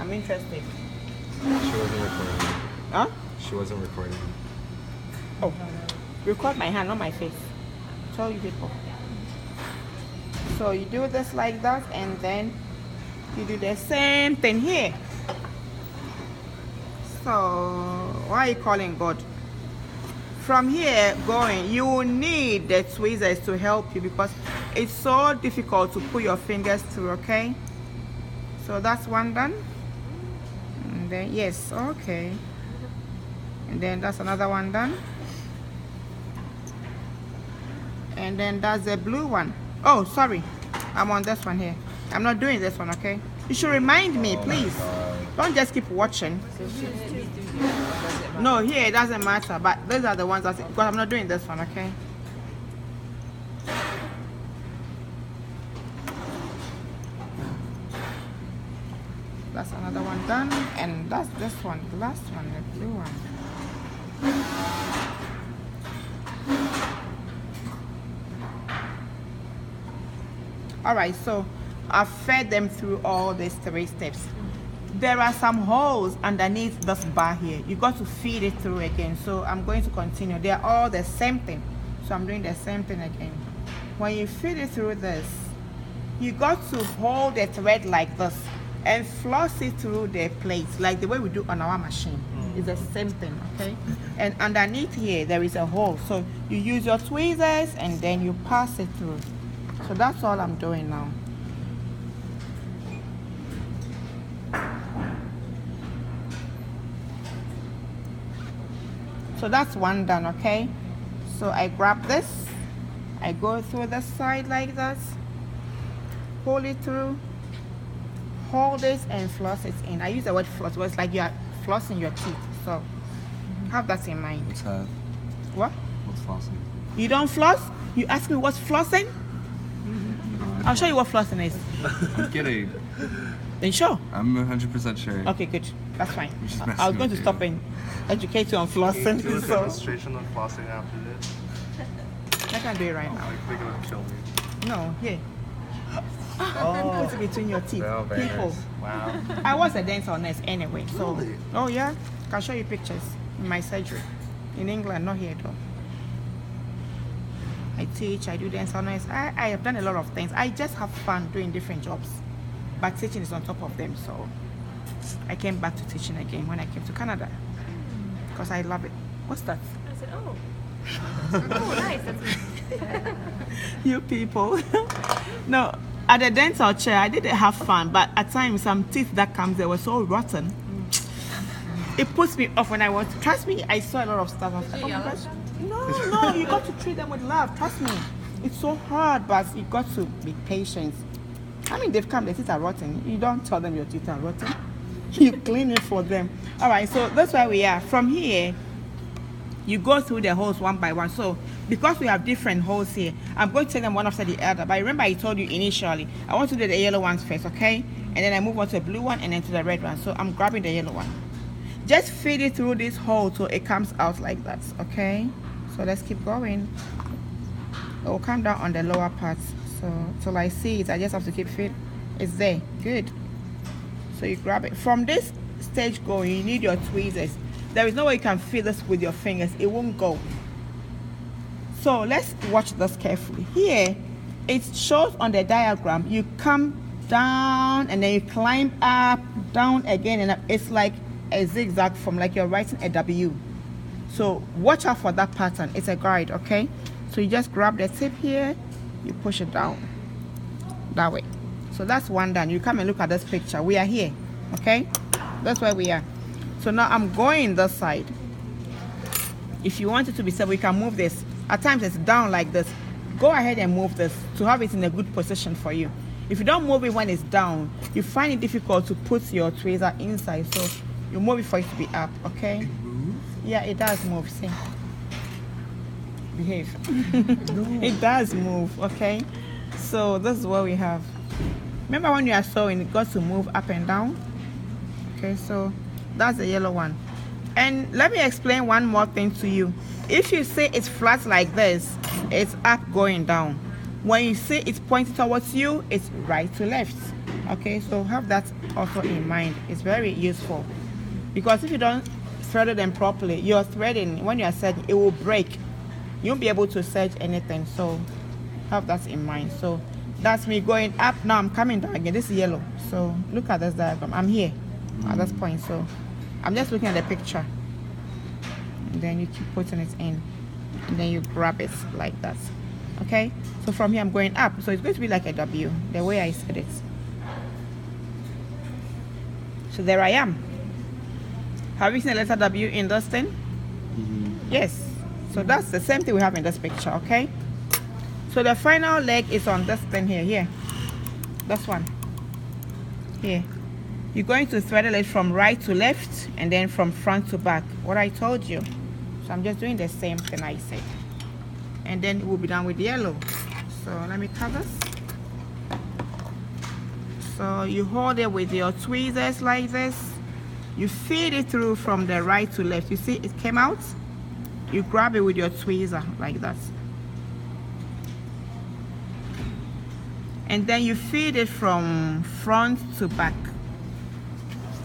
I'm interested. She wasn't recording. Huh? She wasn't recording. Oh, record my hand, not my face. Tell you people. So you do this like that, and then you do the same thing here. So why are you calling God? From here going, you will need the tweezers to help you because it's so difficult to put your fingers through, okay? So that's one done. And then, yes, okay. And then that's another one done. And then that's the blue one. Oh, sorry. I'm on this one here. I'm not doing this one, okay? You should remind me, please. Don't just keep watching. No, here it doesn't matter, but those are the ones that, because I'm not doing this one, okay? That's another one done, and that's this one, the last one, the blue one. Alright, so I've fed them through all these 3 steps. There are some holes underneath this bar here. You got to feed it through again. So I'm going to continue. They are all the same thing. So I'm doing the same thing again. When you feed it through this, you got to hold the thread like this and floss it through the plates like the way we do on our machine. It's the same thing, okay? And underneath here, there is a hole. So you use your tweezers and then you pass it through. So that's all I'm doing now. So that's one done, okay? So I grab this, I go through the side like that, pull it through, hold it and floss it in. I use the word floss, but it's like you are flossing your teeth. So have that in mind. What's that? What? What's flossing? You don't floss? You ask me what's flossing? I'll show you what flossing is. I'm kidding. Then sure. I'm 100% sure. Okay, good. That's fine. Just I messing was going to with stop you. and educate you on flossing. Do a So demonstration of flossing after this. I can't do it right now. Like, they're gonna kill me. No, here. Oh, Put it between your teeth. Oh, very People. nice. wow. I was a dental nurse anyway. So. Really? Oh yeah. Can show you pictures in my surgery. In England, not here though. I teach, I do dental nurse. I have done a lot of things. I just have fun doing different jobs. But teaching is on top of them. So I came back to teaching again when I came to Canada. Because I love it. What's that? I said, oh. Oh, nice. That's You people. No, at the dental chair, I didn't have fun, but at times some teeth that comes there were so rotten. It puts me off when I want to. Trust me, I saw a lot of stuff. I was like, oh my gosh. No, you got to treat them with love. Trust me. It's so hard, but you got to be patient. I mean, they've come, their teeth are rotten. You don't tell them your teeth are rotten. You clean it for them. All right, so that's where we are. From here, you go through the holes one by one. So because we have different holes here, I'm going to take them one after the other. But remember I told you initially, I want to do the yellow ones first, okay? And then I move on to the blue one and then to the red one. So I'm grabbing the yellow one. Just feed it through this hole so it comes out like that, okay? So let's keep going. It will come down on the lower part. So till I see it, I just have to keep feed. It's there. Good. So you grab it. From this stage going, you need your tweezers. There is no way you can feel this with your fingers. It won't go. So let's watch this carefully. Here, it shows on the diagram. You come down and then you climb up, down again, and up. It's like a zigzag form, like you're writing a W. So watch out for that pattern. It's a guide, okay? So you just grab the tip here, you push it down that way. So that's one done. You come and look at this picture. We are here, okay? That's where we are. So now I'm going this side. If you want it to be stable, you can move this. At times it's down like this. Go ahead and move this to have it in a good position for you. If you don't move it when it's down, you find it difficult to put your tweezer inside. So you move it for it to be up, okay? It moves? Yeah, it does move. See? Behave. No. It does move, okay? So this is what we have. Remember when you are sewing, it got to move up and down? Okay, so that's the yellow one. And let me explain one more thing to you. If you say it's flat like this, it's up going down. When you say it's pointing towards you, it's right to left. Okay, so have that also in mind. It's very useful because if you don't thread them properly, your threading, when you are serging, it will break. You won't be able to serge anything. So have that in mind. So that's me going up. Now I'm coming down again. This is yellow. So look at this diagram. I'm here at this point. So I'm just looking at the picture. And then you keep putting it in. And then you grab it like that. Okay? So from here I'm going up. So it's going to be like a W, the way I said it. So there I am. Have you seen the letter W in this thing? Yes. So that's the same thing we have in this picture, okay? So the final leg is on this thing here. This one. Here. You're going to thread it from right to left and then from front to back. What I told you. So I'm just doing the same thing I said. And then we'll be done with yellow. So let me cut this. So you hold it with your tweezers like this. You feed it through from the right to left. You see it came out? You grab it with your tweezer like that. And then you feed it from front to back.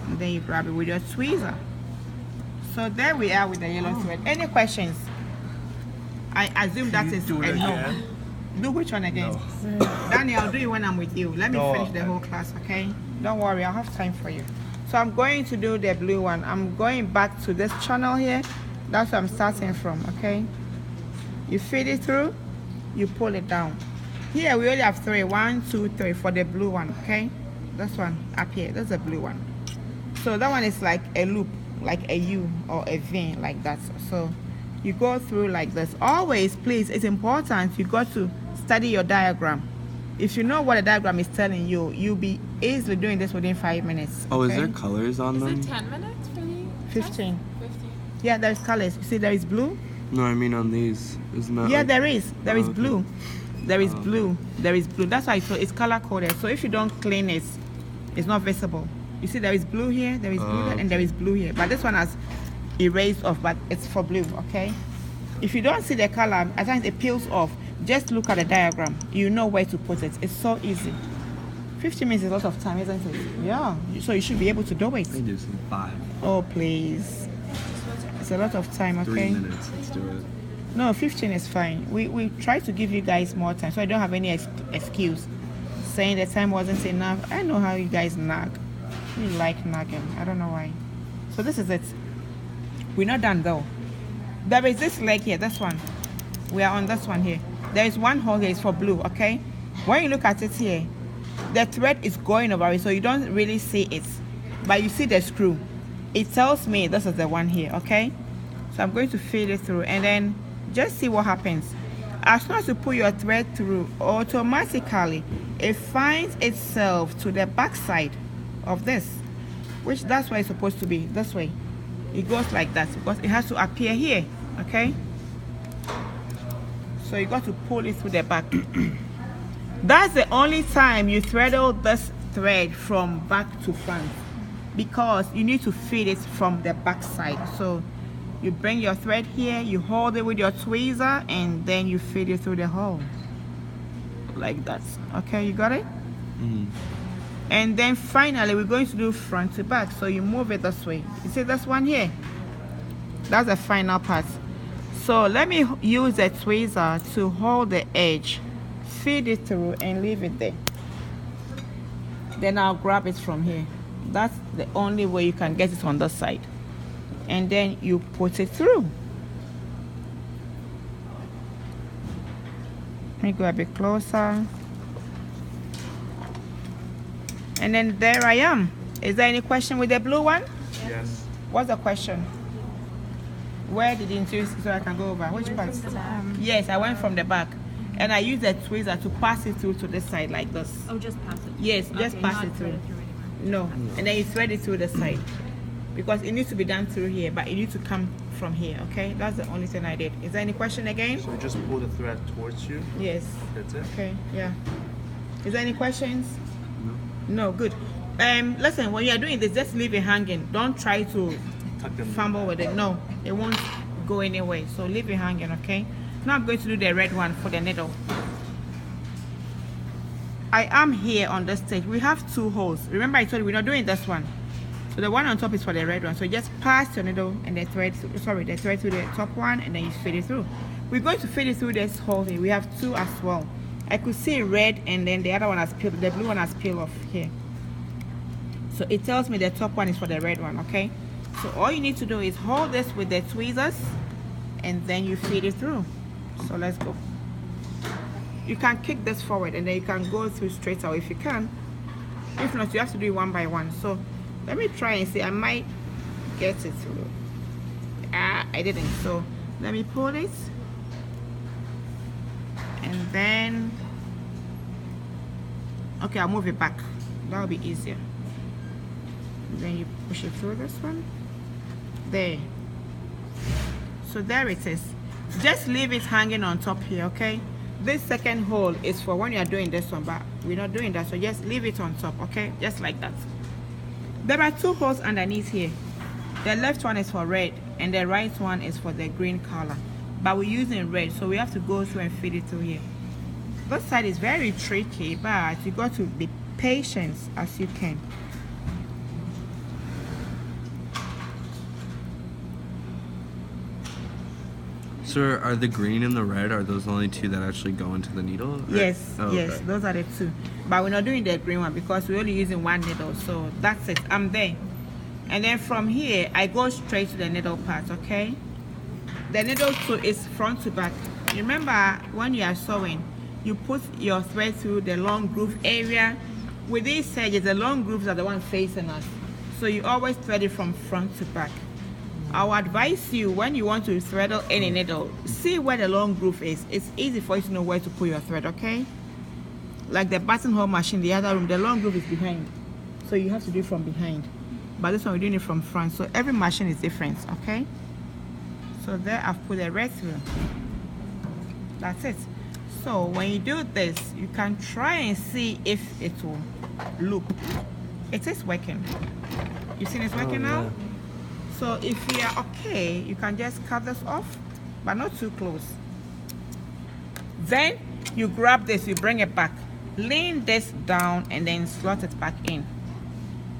And then you grab it with your tweezer. So there we are with the yellow thread. Any questions? I assume that is a no. Do which one again? No. Danny, I'll do it when I'm with you. Let me finish the whole class, okay? Don't worry, I'll have time for you. So I'm going to do the blue one. I'm going back to this channel here. That's where I'm starting from, okay? You feed it through, you pull it down. Here we only have 3. 1, 2, 3 for the blue one, okay? This one up here, that's the blue one. So that one is like a loop, like a U or a V, like that. So you go through like this. Always, please, it's important, you got to study your diagram. If you know what a diagram is telling you, you'll be easily doing this within 5 minutes. Oh, okay? is there colors on them? Is it 10 minutes for the 15. test? 15. Yeah, there's colors. You see there is blue? No, I mean on these. Isn't that Yeah, like... there is. There is okay. blue. There is blue. There is blue. That's why it's color coded. So if you don't clean it, it's not visible. You see there is blue here, there is blue there, and there is blue here. But this one has erased off, but it's for blue, okay? If you don't see the color, at times it peels off. Just look at the diagram. You know where to put it. It's so easy. 15 minutes is a lot of time, isn't it? Yeah. So you should be able to do it. I do some 5. Oh, please. It's a lot of time, okay? 3 minutes. Let's do it. No, 15 is fine. We try to give you guys more time, so I don't have any excuse saying the time wasn't enough. I know how you guys nag. You like nagging. I don't know why. So this is it. We're not done though. There is this leg here, this one. We are on this one here. There is one hole here, it's for blue, okay? When you look at it here, the thread is going over it, so you don't really see it. But you see the screw. It tells me this is the one here, okay? So I'm going to feed it through and then just see what happens. As soon as you pull your thread through, automatically it finds itself to the back side of this, which that's where it's supposed to be, this way. It goes like that because it has to appear here, okay? So you got to pull it through the back. That's the only time you threadle this thread from back to front, because you need to feed it from the back side. So you bring your thread here, you hold it with your tweezer, and then you feed it through the hole like that. Okay, you got it? And then finally we're going to do front to back. So you move it this way. You see this one here? That's the final part. So let me use the tweezer to hold the edge, feed it through and leave it there. Then I'll grab it from here. That's the only way you can get it on this side. And then you put it through. Let me go a bit closer. And then there I am. Is there any question with the blue one? Yes. What's the question? Where did you so I can go over? Which part? Yes, I went from the back. And I used the tweezer to pass it through to this side like this. Oh, just pass it. Yes, just Okay, pass not it through. thread it through No. anymore. And then you thread it through the side. Because it needs to be done through here, but it needs to come from here, okay? That's the only thing I did. Is there any question again? So just pull the thread towards you. Yes. That's it. Okay, yeah. Is there any questions? No, good. Listen, when you are doing this, just leave it hanging. Don't try to Tuck them. fumble with it. No, it won't go anywhere. So leave it hanging, okay? Now I'm going to do the red one for the needle. I am here on the stage. We have 2 holes. Remember I told you we're not doing this one. So the one on top is for the red one. So just pass your needle and the thread through the top one, and then you feed it through. We're going to feed it through this hole here. We have 2 as well. I could see red, and then the other one has peeled, the blue one has peeled off here. So it tells me the top one is for the red one, okay? So all you need to do is hold this with the tweezers, and then you feed it through. So let's go. You can kick this forward, and then you can go through straight out if you can. If not, you have to do it one by one. So let me try and see. I might get it through. I didn't. So let me pull it, and then okay, I'll move it back. That'll be easier. And then you push it through this one. There. So there it is. Just leave it hanging on top here, okay? This second hole is for when you are doing this one, but we're not doing that, so just leave it on top, okay? Just like that. There are 2 holes underneath here. The left one is for red, and the right one is for the green color, but we're using red, so we have to go through and feed it through here. This side is very tricky, but you got to be patient as you can. So are the green and the red, are those the only 2 that actually go into the needle? Or? Yes, Oh, yes, okay. those are the 2. But we're not doing the green one because we're only using 1 needle, so that's it. I'm there. And then from here, I go straight to the needle part, okay? The needle too is front to back. Remember, when you are sewing, you put your thread through the long groove area. With these sedges, the long grooves are the one facing us. So you always thread it from front to back. I would advise you, when you want to thread any needle, see where the long groove is. It's easy for you to know where to put your thread, okay? Like the buttonhole machine, the other room, the long groove is behind. So you have to do it from behind. But this one we're doing it from front. So every machine is different, okay? So there I've put the red through. That's it. So when you do this, you can try and see if it will loop. It is working. You seen it's working now? Yeah. So if you are okay, you can just cut this off, but not too close. Then you grab this, you bring it back, lean this down, and then slot it back in.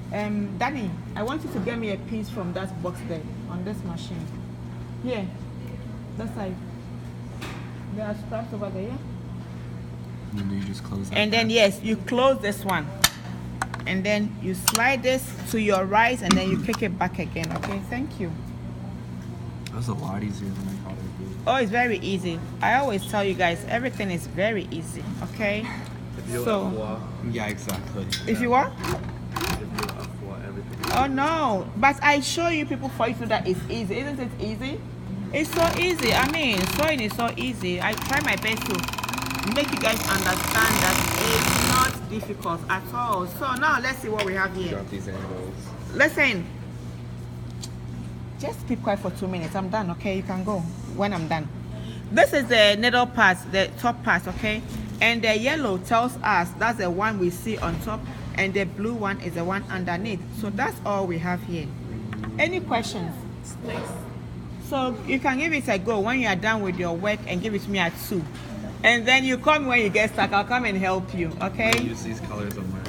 Danny, I want you to get me a piece from that box there on this machine. Here, that side. There are straps over there. And then you just close that. And then yes, you close this one. And then you slide this to your right, and then you kick it back again. Okay, thank you. That was a lot easier than I thought it would be. Oh, it's very easy. I always tell you guys, everything is very easy. Okay. So Yeah, exactly. if you want, everything. oh no, but I show you people for you to know that it's easy. Isn't it easy? It's so easy. I mean, sewing is so easy. I try my best to make you guys understand that it's not difficult at all. So now let's see what we have here. Drop these angles. Listen, just keep quiet for 2 minutes. I'm done, okay? You can go when I'm done. This is the needle part, the top part, okay? And the yellow tells us that's the one we see on top, and the blue one is the one underneath. So that's all we have here. Any questions? So you can give it a go when you are done with your work, and give it to me at 2. And then you call me when you get stuck. I'll come and help you, okay? Use these colors on my